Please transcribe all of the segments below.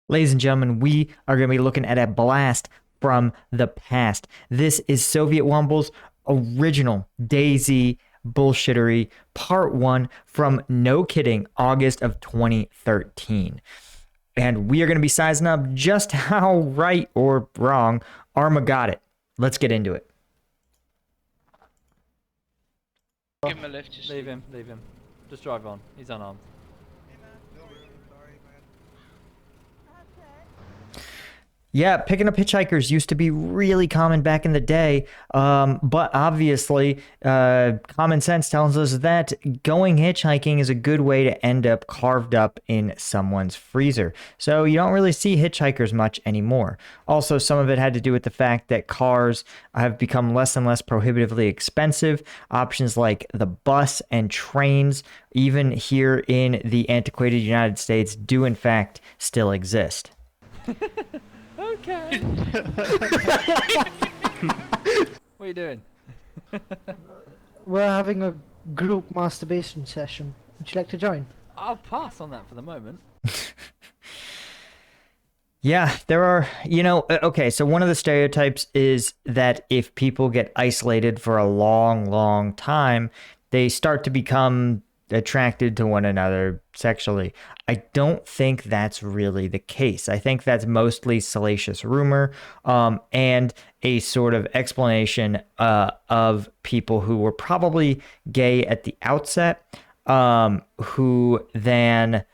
Ladies and gentlemen, we are going to be looking at a blast from the past. This is Sovietwomble's original DayZ bullshittery part one from, no kidding, August of 2013. And we are going to be sizing up just how right or wrong Arma got it. Let's get into it. Give him a lift. Just Leave him. Just drive on. He's unarmed. Yeah, picking up hitchhikers used to be really common back in the day, but obviously common sense tells us that going hitchhiking is a good way to end up carved up in someone's freezer. So you don't really see hitchhikers much anymore. Also, some of it had to do with the fact that cars have become less and less prohibitively expensive. Options like the bus and trains, even here in the antiquated United States, do in fact still exist. Okay. What are you doing? We're having a group masturbation session. Would you like to join? I'll pass on that for the moment. Yeah, there are, okay, so one of the stereotypes is that if people get isolated for a long, long time, they start to become attracted to one another sexually. I don't think that's really the case. I think that's mostly salacious rumor and a sort of explanation of people who were probably gay at the outset, who then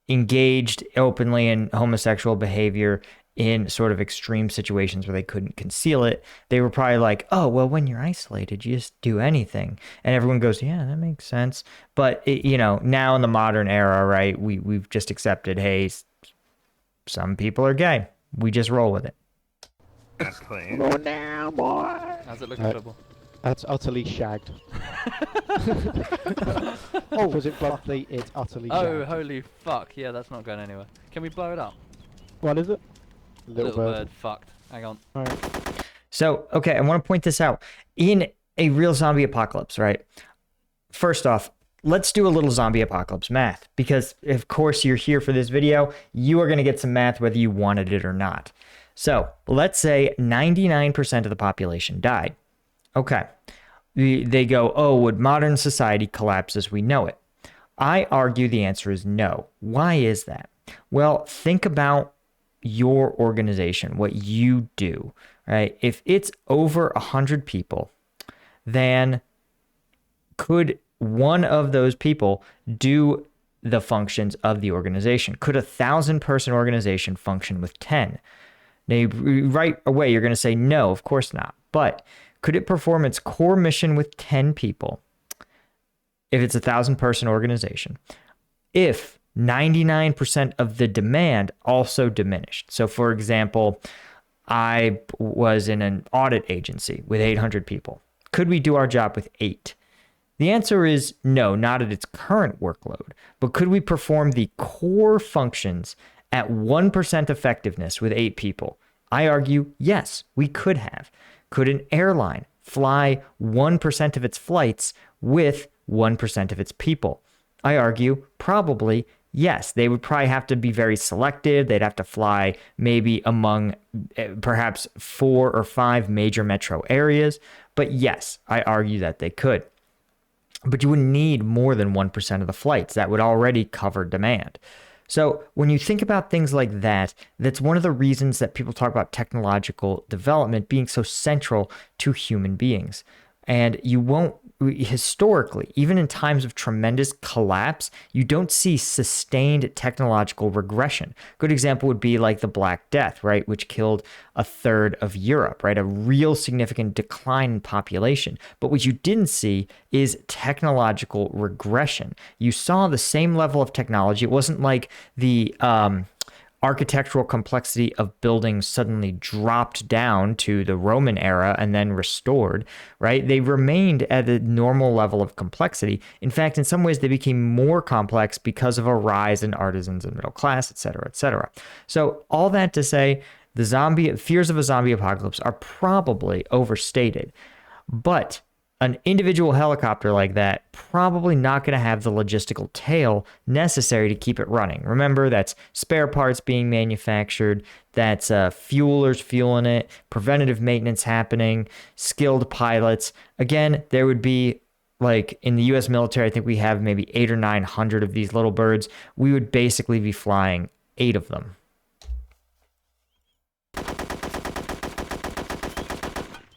engaged openly in homosexual behavior in sort of extreme situations where they couldn't conceal it. They were probably like, oh, well, when you're isolated, you just do anything. And everyone goes, yeah, that makes sense. But, now in the modern era, right, we've just accepted, hey, some people are gay. We just roll with it. That's clean. Go now, boy. How's it looking, Trouble? That's utterly shagged. Oh, was it bluntly? It's utterly Oh, shagged. holy fuck. Yeah, that's not going anywhere. Can we blow it up? What is it? Little bird fucked. Hang on. Alright. So, okay, I want to point this out. In a real zombie apocalypse, right? First off, let's do a little zombie apocalypse math, because of course you're here for this video. You are going to get some math whether you wanted it or not. So let's say 99% of the population died. Okay. They go, oh, would modern society collapse as we know it? I argue the answer is no. Why is that? Well, think about your organization, what you do, right? If it's over 100 people, then could one of those people do the functions of the organization? Could a 1,000-person organization function with 10? Now, right away, you're going to say, no, of course not. But could it perform its core mission with 10 people if it's a 1,000-person organization? If 99% of the demand also diminished. So, for example, I was in an audit agency with 800 people. Could we do our job with 8? The answer is no, not at its current workload. But could we perform the core functions at 1% effectiveness with 8 people? I argue, yes, we could have. Could an airline fly 1% of its flights with 1% of its people? I argue, probably yes. They would probably have to be very selective. They'd have to fly maybe among perhaps 4 or 5 major metro areas. But yes, I argue that they could. But you wouldn't need more than 1% of the flights. That would already cover demand. So when you think about things like that, that's one of the reasons that people talk about technological development being so central to human beings. And you won't, historically, even in times of tremendous collapse, you don't see sustained technological regression. Good example would be like the Black Death, right, which killed a third of Europe, right, a real significant decline in population. But what you didn't see is technological regression. You saw the same level of technology. It wasn't like the architectural complexity of buildings suddenly dropped down to the Roman era and then restored, right? They remained at a normal level of complexity. In fact, in some ways, they became more complex because of a rise in artisans and middle class, et cetera, et cetera. So all that to say, the fears of a zombie apocalypse are probably overstated. But An individual helicopter like that probably not going to have the logistical tail necessary to keep it running. Remember, that's spare parts being manufactured, that's fuelers fueling it, preventative maintenance happening, skilled pilots. Again, there would be, like in the US military, I think we have maybe 800 or 900 of these little birds. We would basically be flying 8 of them.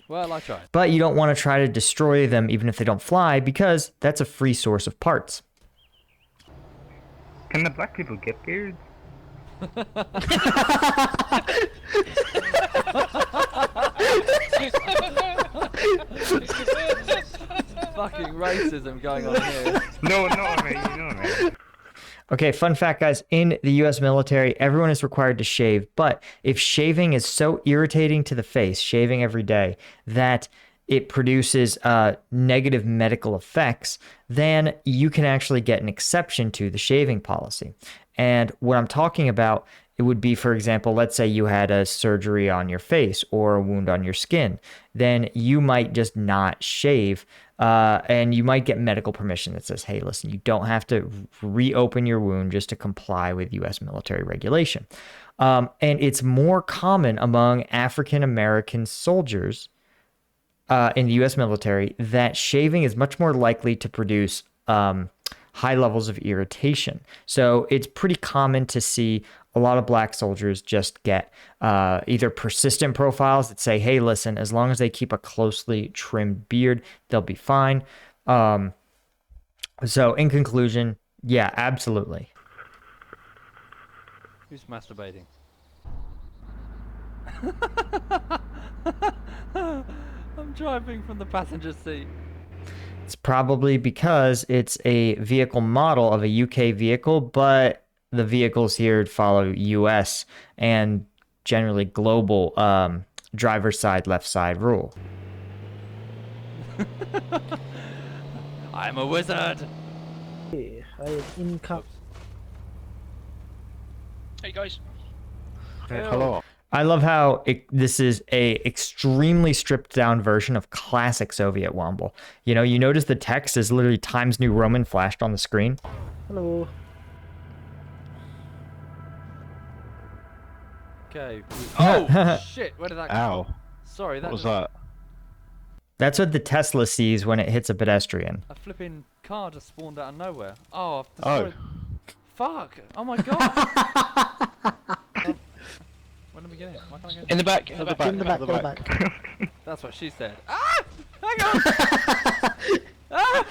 Well, I tried. But you don't want to try to destroy them even if they don't fly, because that's a free source of parts. Can the black people get beards? Fucking racism going on here. No, mate. Okay, fun fact, guys. In the US military, everyone is required to shave, but if shaving is so irritating to the face, shaving every day, that it produces negative medical effects, then you can actually get an exception to the shaving policy. And what I'm talking about, it would be, for example, let's say you had a surgery on your face or a wound on your skin. Then you might just not shave, and you might get medical permission that says, hey, listen, you don't have to reopen your wound just to comply with US military regulation. And it's more common among African American soldiers in the US military that shaving is much more likely to produce high levels of irritation. So it's pretty common to see a lot of black soldiers just get either persistent profiles that say, hey, listen, as long as they keep a closely trimmed beard, they'll be fine. So in conclusion, yeah, absolutely. Who's masturbating? I'm driving from the passenger seat. It's probably because it's a vehicle model of a UK vehicle, but the vehicles here follow US and generally global driver's side, left side rule. I'm a wizard. I am income. Hey guys. Hello. I love how this is a extremely stripped down version of classic Sovietwomble. You know, you notice the text is literally Times New Roman flashed on the screen. Hello. Okay. Oh shit! Where did that come Ow. from? Sorry, that What was that? That's what the Tesla sees when it hits a pedestrian. A flipping car just spawned out of nowhere. Oh, I've Oh. destroyed... Fuck! Oh my god! When do we get in? Why can't I get in? In the back. In the back, in the back. That's what she said. Ah! Hang on! Ah!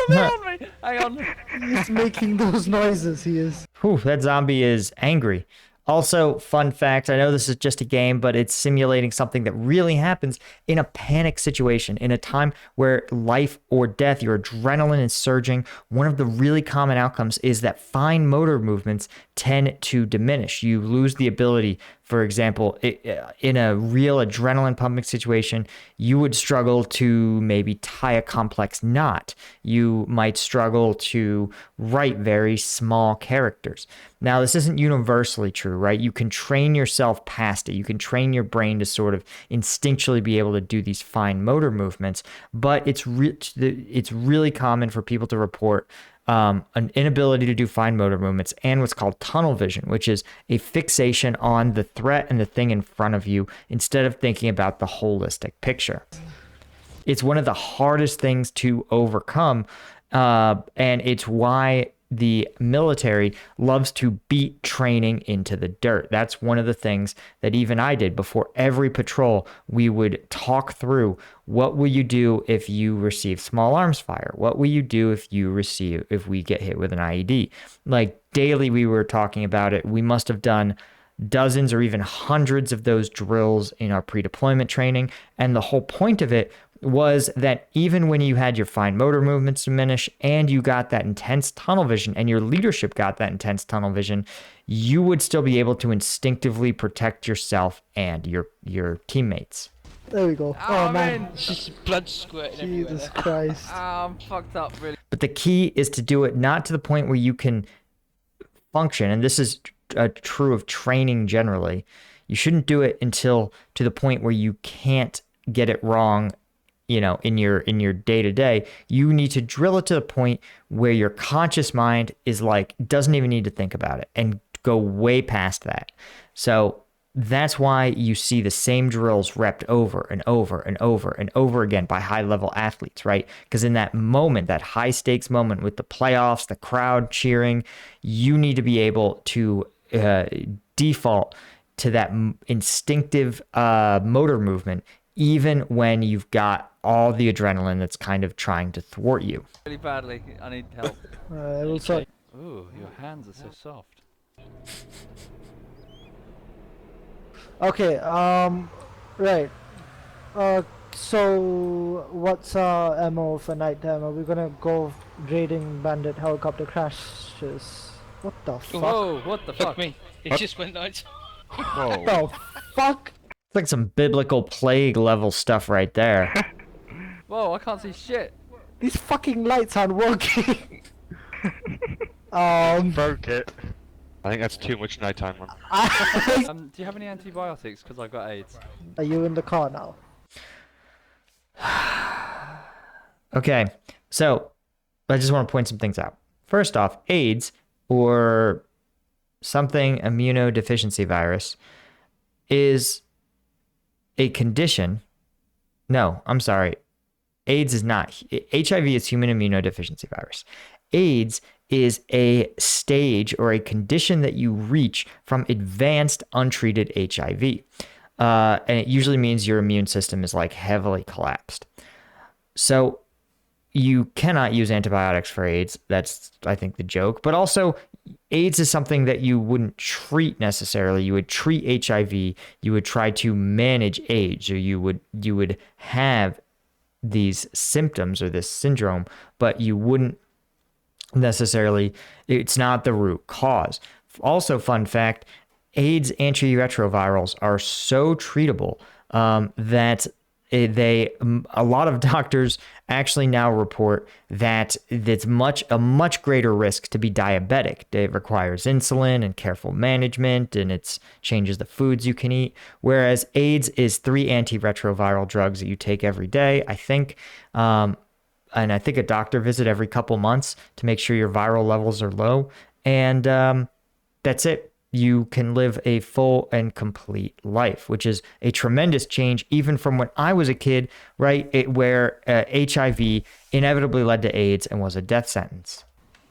They're on me! Hang on! He's making those noises, he is. Whew, that zombie is angry. Also, fun fact, I know this is just a game, but it's simulating something that really happens in a panic situation, in a time where life or death, your adrenaline is surging. One of the really common outcomes is that fine motor movements tend to diminish. You lose the ability, for example, in a real adrenaline pumping situation, you would struggle to maybe tie a complex knot. You might struggle to write very small characters. Now, this isn't universally true, right? You can train yourself past it. You can train your brain to sort of instinctually be able to do these fine motor movements, but it's really common for people to report an inability to do fine motor movements and what's called tunnel vision, which is a fixation on the threat and the thing in front of you instead of thinking about the holistic picture. It's one of the hardest things to overcome, and it's why the military loves to beat training into the dirt. That's one of the things that even I did before every patrol. We would talk through, what will you do if you receive small arms fire? What will you do if we get hit with an IED? Like daily we were talking about it. We must have done dozens or even hundreds of those drills in our pre-deployment training. And the whole point of it was that even when you had your fine motor movements diminish and you got that intense tunnel vision and your leadership got that intense tunnel vision, you would still be able to instinctively protect yourself and your teammates. There we go. Oh, Oh man. It's just blood squirting Jesus everywhere. Christ. I'm fucked up, really. But the key is to do it not to the point where you can function, and this is true of training generally. You shouldn't do it until to the point where you can't get it wrong in your day to day. You need to drill it to the point where your conscious mind is like, doesn't even need to think about it and go way past that. So that's why you see the same drills repped over and over and over and over again by high level athletes, right? Because in that moment, that high stakes moment with the playoffs, the crowd cheering, you need to be able to default to that instinctive motor movement, even when you've got all the adrenaline that's kind of trying to thwart you. Really badly. I need help. I will sort. Ooh, your hands are so soft. Okay, right. So what's our MO for nighttime? Are we gonna go raiding bandit helicopter crashes? What the fuck? Whoa, what the Fuck fuck? me. It just went night. Whoa. The fuck? It's like some biblical plague level stuff right there. Whoa, I can't see shit. These fucking lights aren't working. Broke it. I think that's too much nighttime. Do you have any antibiotics? Because I've got AIDS. Are you in the car now? Okay, so I just want to point some things out. First off, AIDS, or something immunodeficiency virus, is a condition. No, I'm sorry. AIDS is not. HIV is human immunodeficiency virus. AIDS is a stage or a condition that you reach from advanced untreated HIV. And it usually means your immune system is like heavily collapsed. So you cannot use antibiotics for AIDS. That's, I think, the joke. But also, AIDS is something that you wouldn't treat necessarily. You would treat HIV. You would try to manage AIDS, or you would have these symptoms or this syndrome, but you wouldn't necessarily, it's not the root cause. Also, fun fact, AIDS antiretrovirals are so treatable that a lot of doctors actually now report that it's a much greater risk to be diabetic. It requires insulin and careful management, and it changes the foods you can eat. Whereas AIDS is 3 antiretroviral drugs that you take every day, I think. And I think a doctor visit every couple months to make sure your viral levels are low. And that's it. You can live a full and complete life, which is a tremendous change, even from when I was a kid, right? Where HIV inevitably led to AIDS and was a death sentence.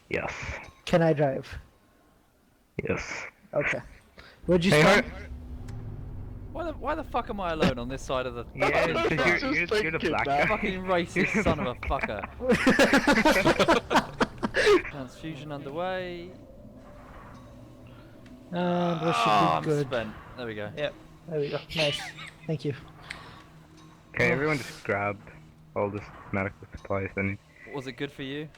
Yes. Can I drive? Yes. Okay. Where'd you Hey, start? Why the fuck am I alone on this side of the Yeah, fucking because truck? you're the black guy. Fucking racist son of a fucker. Transfusion underway. And we should I'm be good. spent. There we go. Yep. There we go. Nice. Thank you. Okay, everyone just grab all this medical supplies then. Was it good for you?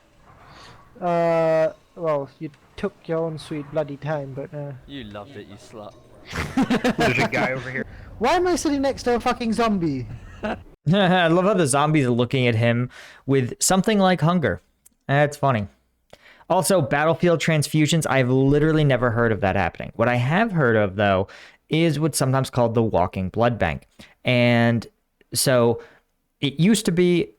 Well, you took your own sweet bloody time, but You loved it, you slut. There's a guy over here. why am I sitting next to a fucking zombie? I love how the zombies are looking at him with something like hunger. That's funny. Also, battlefield transfusions, I've literally never heard of that happening. What I have heard of, though, is what's sometimes called the walking blood bank. And so it used to be,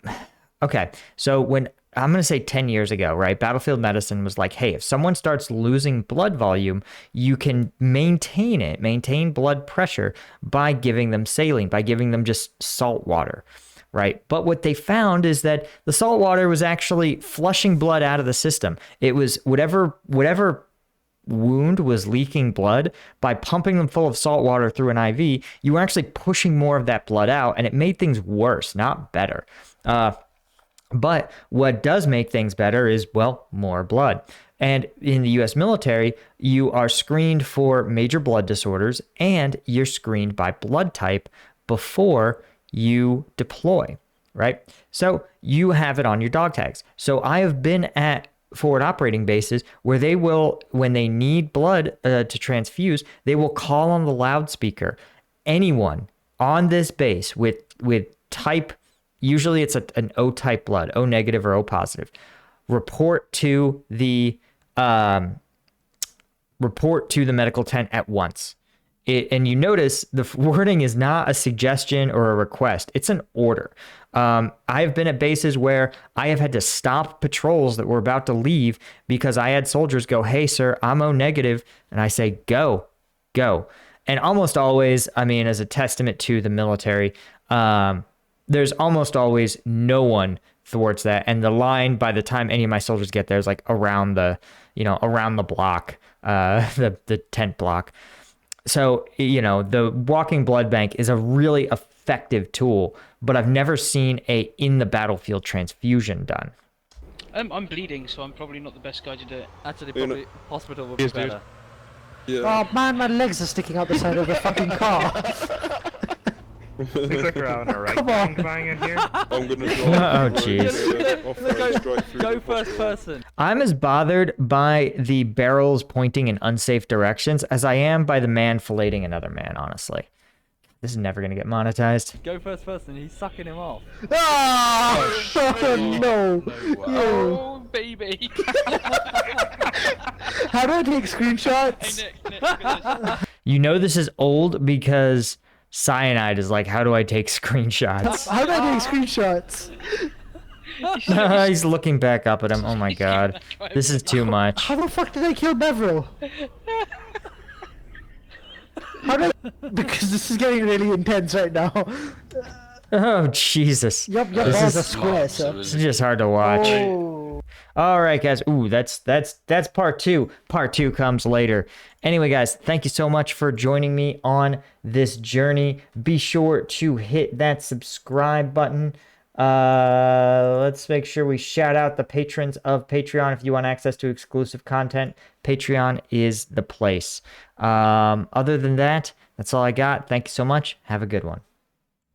okay, so when, I'm going to say 10 years ago, right, battlefield medicine was like, hey, if someone starts losing blood volume, you can maintain blood pressure by giving them saline, by giving them just salt water. Right. But what they found is that the salt water was actually flushing blood out of the system. It was whatever wound was leaking blood, by pumping them full of salt water through an IV, you were actually pushing more of that blood out, and it made things worse, not better. But what does make things better is, well, more blood. And in the US military, you are screened for major blood disorders, and you're screened by blood type before you deploy, right? So you have it on your dog tags. So I have been at forward operating bases where they will, when they need blood to transfuse, they will call on the loudspeaker, anyone on this base with type, usually it's an O type blood, O negative or O positive, report to the medical tent at once. And you notice the wording is not a suggestion or a request. It's an order. I've been at bases where I have had to stop patrols that were about to leave because I had soldiers go, "Hey, sir, I'm O negative." And I say, "Go, go." And almost always, I mean, as a testament to the military, there's almost always no one thwarts that. And the line, by the time any of my soldiers get there, is like around the block, the tent block. So, the walking blood bank is a really effective tool, but I've never seen a in the battlefield transfusion done. I'm bleeding, so I'm probably not the best guy to do it. Actually, probably hospital would be Yes, dude. better. Yeah. Oh man, my legs are sticking out the side of the fucking car. Looks like we're out on a right Come on. thing flying in here. I'm gonna drive. Oh, jeez. Off-road straight through Go the first person. I'm as bothered by the barrels pointing in unsafe directions as I am by the man filleting another man, honestly. This is never going to get monetized. Go first person. He's sucking him off. Ah! Oh, no. Oh, baby! How do I take Hey, screenshots? Nick, look at this. You know this is old because Cyanide is like, how do I take screenshots? How do I take screenshots? He's looking back up at him. Oh my god. This is too much. How the fuck did I kill Beveril? How did because this is getting really intense right now. Oh, Jesus. Yup, This that was is- a square, sir. This is just hard to watch. Oh. All right, guys. Ooh, that's part 2. Part 2 comes later. Anyway, guys, thank you so much for joining me on this journey. Be sure to hit that subscribe button. Let's make sure we shout out the patrons of Patreon. If you want access to exclusive content, Patreon is the place. Other than that, that's all I got. Thank you so much. Have a good one.